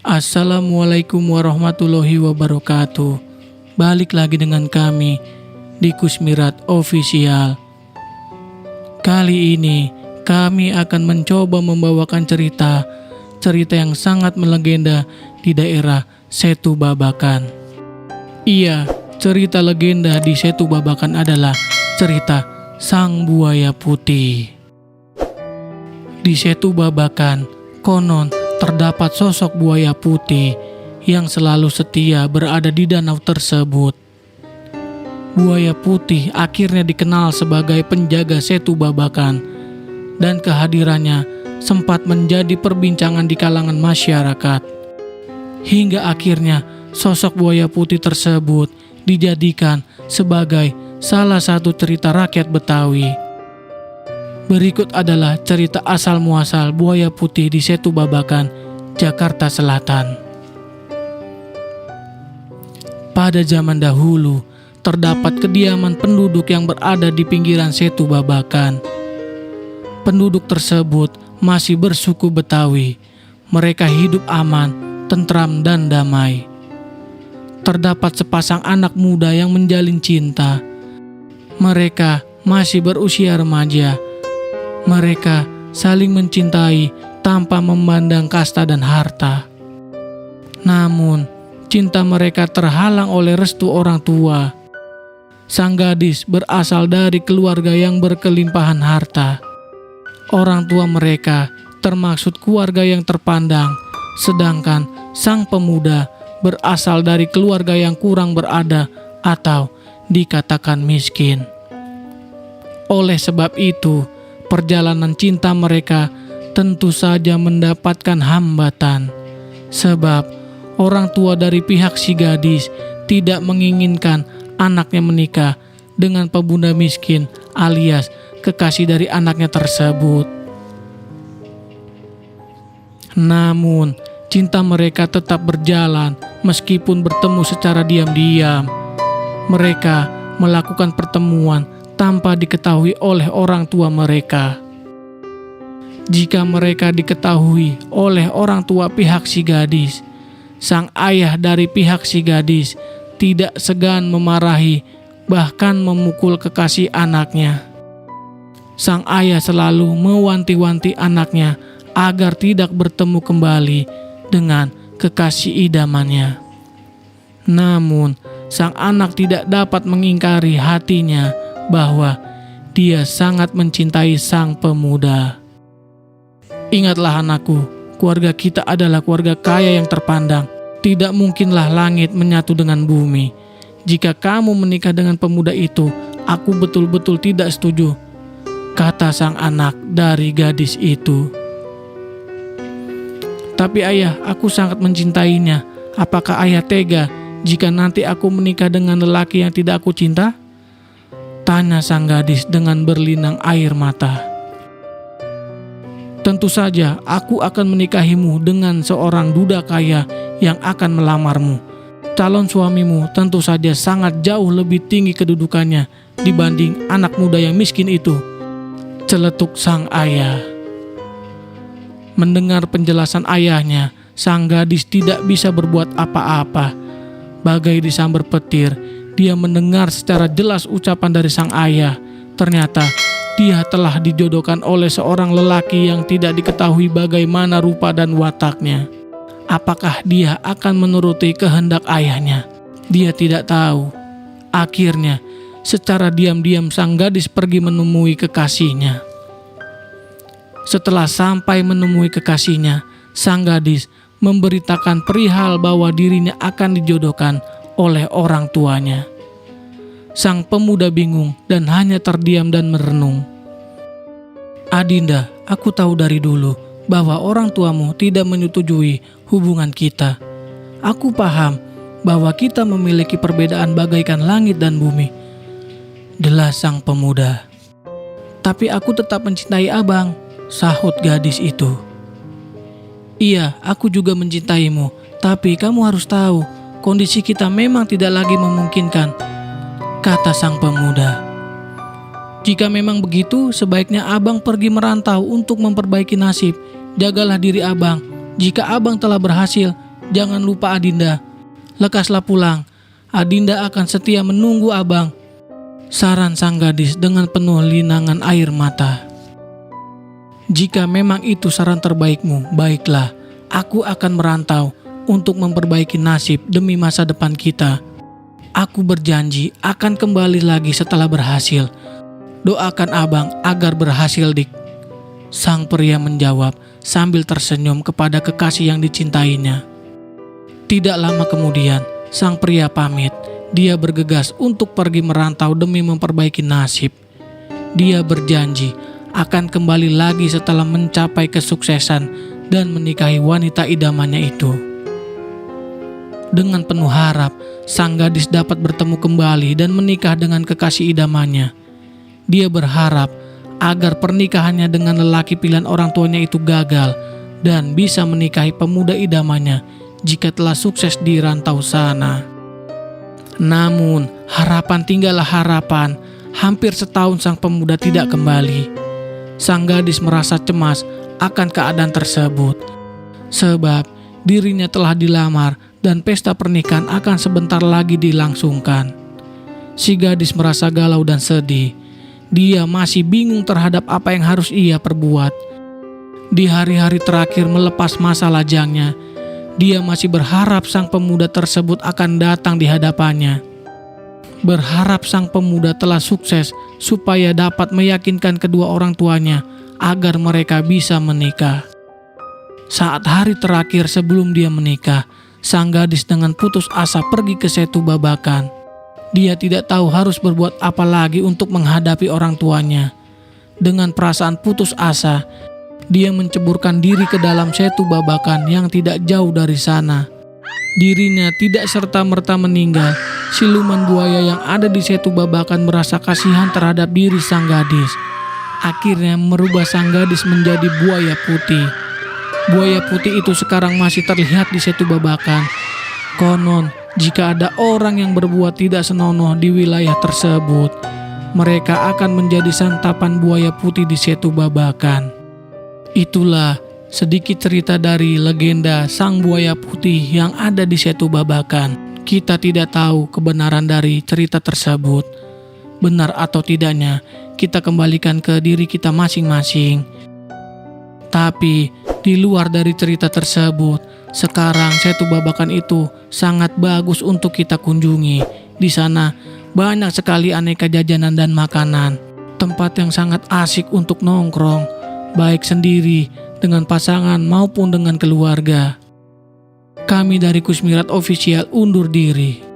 Assalamualaikum warahmatullahi wabarakatuh. Balik lagi dengan kami di Kusmirat Official. Kali ini kami akan mencoba membawakan cerita yang sangat melegenda di daerah Setu Babakan. Iya, cerita legenda di Setu Babakan adalah cerita Sang Buaya Putih. Di Setu Babakan, konon terdapat sosok buaya putih yang selalu setia berada di danau tersebut. Buaya putih akhirnya dikenal sebagai penjaga Setu Babakan, dan kehadirannya sempat menjadi perbincangan di kalangan masyarakat. Hingga akhirnya sosok buaya putih tersebut dijadikan sebagai salah satu cerita rakyat Betawi. Berikut adalah cerita asal muasal buaya putih di Setu Babakan, Jakarta Selatan. Pada zaman dahulu, terdapat kediaman penduduk yang berada di pinggiran Setu Babakan. Penduduk tersebut masih bersuku Betawi. Mereka hidup aman, tentram, dan damai. Terdapat sepasang anak muda yang menjalin cinta. Mereka masih berusia remaja. Mereka saling mencintai tanpa memandang kasta dan harta. Namun, cinta mereka terhalang oleh restu orang tua. Sang gadis berasal dari keluarga yang berkelimpahan harta. Orang tua mereka termaksud keluarga yang terpandang, sedangkan sang pemuda berasal dari keluarga yang kurang berada atau dikatakan miskin. Oleh sebab itu, perjalanan cinta mereka tentu saja mendapatkan hambatan, sebab orang tua dari pihak si gadis tidak menginginkan anaknya menikah dengan pemuda miskin alias kekasih dari anaknya tersebut. Namun, cinta mereka tetap berjalan meskipun bertemu secara diam-diam. Mereka melakukan pertemuan tanpa diketahui oleh orang tua mereka. Jika mereka diketahui oleh orang tua pihak si gadis, sang ayah dari pihak si gadis tidak segan memarahi, bahkan memukul kekasih anaknya. Sang ayah selalu mewanti-wanti anaknya agar tidak bertemu kembali dengan kekasih idamannya. Namun, sang anak tidak dapat mengingkari hatinya bahwa dia sangat mencintai sang pemuda. Ingatlah anakku, keluarga kita adalah keluarga kaya yang terpandang. Tidak mungkinlah langit menyatu dengan bumi. Jika kamu menikah dengan pemuda itu, aku betul-betul tidak setuju, kata sang anak dari gadis itu. Tapi ayah, aku sangat mencintainya. Apakah ayah tega jika nanti aku menikah dengan lelaki yang tidak aku cinta? Tanya sang gadis dengan berlinang air mata. Tentu saja aku akan menikahimu dengan seorang duda kaya yang akan melamarmu. Calon suamimu tentu saja sangat jauh lebih tinggi kedudukannya dibanding anak muda yang miskin itu, celetuk sang ayah. Mendengar penjelasan ayahnya, sang gadis tidak bisa berbuat apa-apa. Bagai disambar petir, dia mendengar secara jelas ucapan dari sang ayah. Ternyata dia telah dijodohkan oleh seorang lelaki yang tidak diketahui bagaimana rupa dan wataknya. Apakah dia akan menuruti kehendak ayahnya? Dia tidak tahu. Akhirnya, secara diam-diam sang gadis pergi menemui kekasihnya. Setelah sampai menemui kekasihnya, sang gadis memberitakan perihal bahwa dirinya akan dijodohkan oleh orang tuanya. Sang pemuda bingung dan hanya terdiam dan merenung. Adinda, aku tahu dari dulu bahwa orang tuamu tidak menyetujui hubungan kita. Aku paham bahwa kita memiliki perbedaan bagaikan langit dan bumi, delas sang pemuda. Tapi aku tetap mencintai abang, sahut gadis itu. Iya, aku juga mencintaimu, tapi kamu harus tahu, kondisi kita memang tidak lagi memungkinkan, kata sang pemuda. Jika memang begitu, sebaiknya abang pergi merantau untuk memperbaiki nasib. Jagalah diri abang. Jika abang telah berhasil, Jangan lupa Adinda. Lekaslah pulang. Adinda akan setia menunggu abang. Saran sang gadis dengan penuh linangan air mata. Jika memang itu saran terbaikmu, baiklah. Aku akan merantau untuk memperbaiki nasib demi masa depan kita. Aku berjanji akan kembali lagi setelah berhasil. Doakan abang agar berhasil, Dik. Sang pria menjawab sambil tersenyum kepada kekasih yang dicintainya. Tidak lama kemudian, sang pria pamit. Dia bergegas untuk pergi merantau demi memperbaiki nasib. Dia berjanji akan kembali lagi setelah mencapai kesuksesan dan menikahi wanita idamannya itu. Dengan penuh harap, sang gadis dapat bertemu kembali dan menikah dengan kekasih idamannya. Dia berharap agar pernikahannya dengan lelaki pilihan orang tuanya itu gagal dan bisa menikahi pemuda idamannya jika telah sukses di rantau sana. Namun, harapan tinggallah harapan. Hampir setahun sang pemuda tidak kembali. Sang gadis merasa cemas akan keadaan tersebut, sebab dirinya telah dilamar dan pesta pernikahan akan sebentar lagi dilangsungkan. Si gadis merasa galau dan sedih. Dia masih bingung terhadap apa yang harus ia perbuat. Di hari-hari terakhir melepas masa lajangnya, dia masih berharap sang pemuda tersebut akan datang di hadapannya. Berharap sang pemuda telah sukses supaya dapat meyakinkan kedua orang tuanya agar mereka bisa menikah. Saat hari terakhir sebelum dia menikah, sang gadis dengan putus asa pergi ke Setu Babakan. Dia tidak tahu harus berbuat apa lagi untuk menghadapi orang tuanya. Dengan perasaan putus asa, dia menceburkan diri ke dalam Setu Babakan yang tidak jauh dari sana. Dirinya tidak serta-merta meninggal. Siluman buaya yang ada di Setu Babakan merasa kasihan terhadap diri sang gadis. Akhirnya merubah sang gadis menjadi buaya putih. Buaya putih itu sekarang masih terlihat di Setu Babakan. Konon, jika ada orang yang berbuat tidak senonoh di wilayah tersebut, mereka akan menjadi santapan buaya putih di Setu Babakan. Itulah sedikit cerita dari legenda sang buaya putih yang ada di Setu Babakan. Kita tidak tahu kebenaran dari cerita tersebut. Benar atau tidaknya, kita kembalikan ke diri kita masing-masing. Tapi di luar dari cerita tersebut, sekarang Setu Babakan itu sangat bagus untuk kita kunjungi. Di sana banyak sekali aneka jajanan dan makanan. Tempat yang sangat asik untuk nongkrong, baik sendiri, dengan pasangan maupun dengan keluarga. Kami dari Kusmirat Official undur diri.